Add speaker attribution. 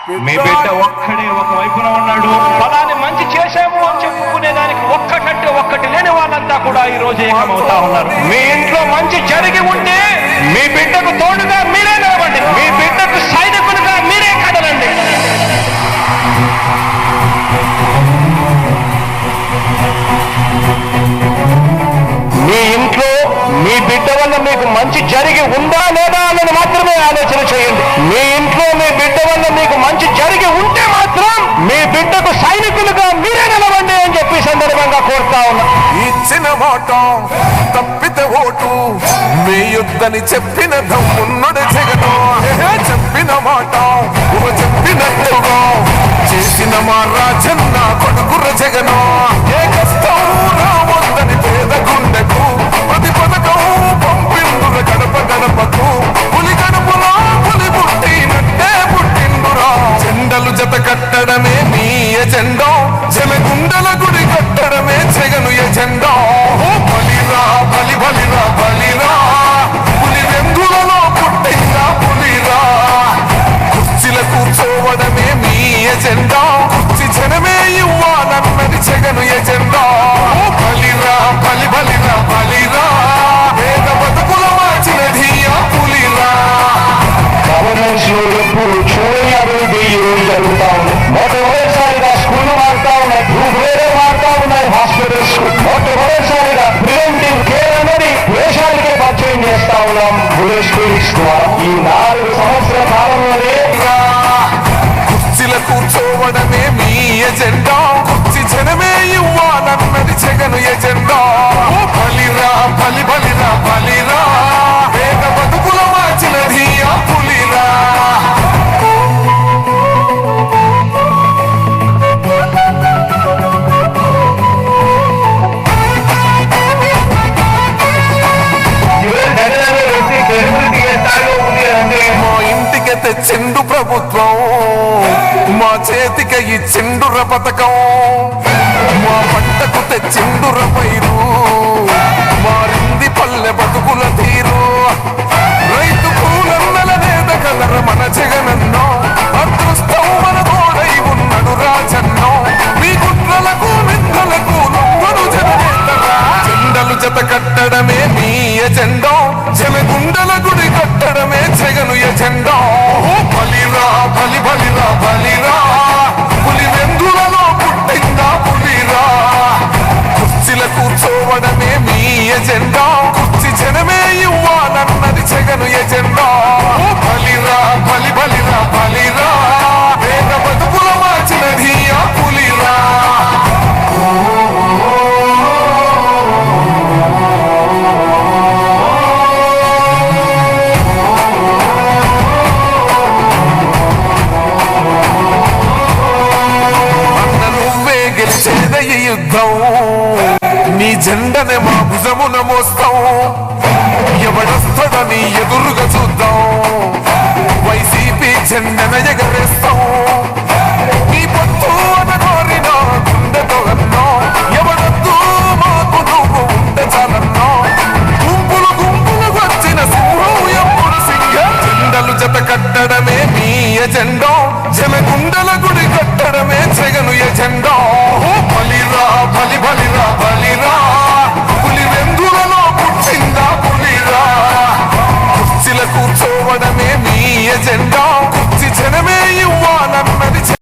Speaker 1: మీ బిడ్డ ఒక్కడే ఒక వైపున ఉన్నాడు. ఫలాన్ని మంచి చేశాము అని చెప్పుకునేదానికి ఒక్కటంటే ఒక్కటి లేని వాళ్ళంతా కూడా ఈ రోజు ఏకమవుతా ఉన్నారు. మీ ఇంట్లో మంచి జరిగి ఉంటే మీ బిడ్డకు తోడుగా మీరే నిలబండి. మీ బిడ్డకు సైనికులుగా మీరే కదలండి. మీ ఇంట్లో మీ బిడ్డ వల్ల మీకు మంచి జరిగి ఉందా లేదా అన్నది మాత్రమే ఆలోచన చేయండి. మీ ఇంట్లో మీ బిడ్డ వల్ల మీకు మంచి జరిగి ఉంటే మాత్రం మీ బిడ్డకు సైనికులుగా మీరే నిలవండి అని చెప్పి సందర్భంగా కోరుతా ఉన్నా.
Speaker 2: ఇచ్చిన మాట తప్పితే ఓటు మీ యుద్ధని చెప్పిన దమ్మున్నడు జగను. చెప్పిన మాట చెప్పినట్టుగా చేసిన మా రాజన్న కొడుకుర జగను. ఏ కష్టం రావద్దని పేద గుండెకు ప్రతి పథకం పంపిండుర గడప గడపకు. పులి గడపలో పులి పుట్టినట్టే పుట్టిండురా. జెండలు జత కట్టడమే మీ ఎజెండా. జలగుండల గుడి కట్టడమే జగను ఎజెండా. బలిరా బలి బలిరా బలిరా. పులి వెందులలో పుట్టిందా పులిరా. కుర్చీల కూర్చోవడమే మీ ఎజెండా. కుర్చీ జనమే ఇవ్వాలన్నది జగను ఎజెండా. బలిరా బలి బలిరా బలిరా. పేద బతుకుల మార్చినది ఆ పులిరా.
Speaker 1: గవర్నెన్స్ లో ఎప్పుడు చూడని అభివృద్ధి ఈ రోజు జరుగుతా ఉంది. మొట్టమొదటిసారిగా స్కూల్ మారుతా ఉన్నాయి, గ్రూప్ వేరే మారుతా ఉన్నాయి, హాస్పిటల్స్ మొట్టమొదటిసారిగా ప్రివెంటివ్ కేర్ అనేది దేశానికే పరిచయం చేస్తా ఉన్నాం విలేజ్ క్లినిక్స్ ద్వారా. ఈ 4 సంవత్సరాల కాలంలోనే
Speaker 2: కుర్చీల కూర్చోవడమే మీ ఎజెండా. కుర్చీ జనమే ఇవ్వాలన్నది జగను ఎజెండా. బలిరా బలి బలిరా బలిరా. పేద బతుకుల మార్చినది ఆ పులిరా. మా ఇంటికి తెచ్చిండు ప్రభుత్వం, మా చేతికి ఇచ్చిండుర పథకం. మా పంటకు తెచ్చిండుర పైరు, మారింది పల్లె బతుకుల తీరు. రైతు పూలన్నల నేత కలర మన జగనన్నో. అదృష్టం మన తోడై ఉన్నడు రాజన్నో. మీ కుట్రలకు నిందలకు నొప్పడు జననేతరా. జెండలు జత కట్టడమే మీ ఎజెండా. జలగుండల గుడి కట్టడమే జగను ఎజెండా. బలిరా బలి బలిరా బలిరా. పులి వెందులలో పుట్టిందా పులిరా. కుర్చీల కూర్చోవడమే మీ ఎజెండా. కుర్చీ జనమే ఇవ్వాలన్నది జగను ఎజెండా. బలిరా బలి బలిరా బలిరా. పేద బతుకుల మార్చినది ఆ పులిరా. గెలిచేదయ్య యుద్ధం. నీ జెండనే మా భుజమున మోస్తాం. ఎవడొస్తాడని ఎదురుగా చూద్దాం. వైసీపీ జెండన ఎగరేస్తాం. నీ పొత్తు అన కోరిన గుండెతో అన్నా. ఎవడొద్దు మాకు నువ్వు ఉంటే చాలన్నా. గుంపులు గుంపులు వచ్చిన సింహం ఎప్పుడు సింగం. జెండలు జత కట్టడమే మీ ఎజెండా. జలగుండల గుడి కట్టడమే జగను ఎజెండా. బలిరా బలి బలిరా బలిరా. పులి వెందులలో పుట్టిందా పులిరా. కుర్చీల కూర్చోవడమే మీ ఎజెండా. కుర్చీ జనమే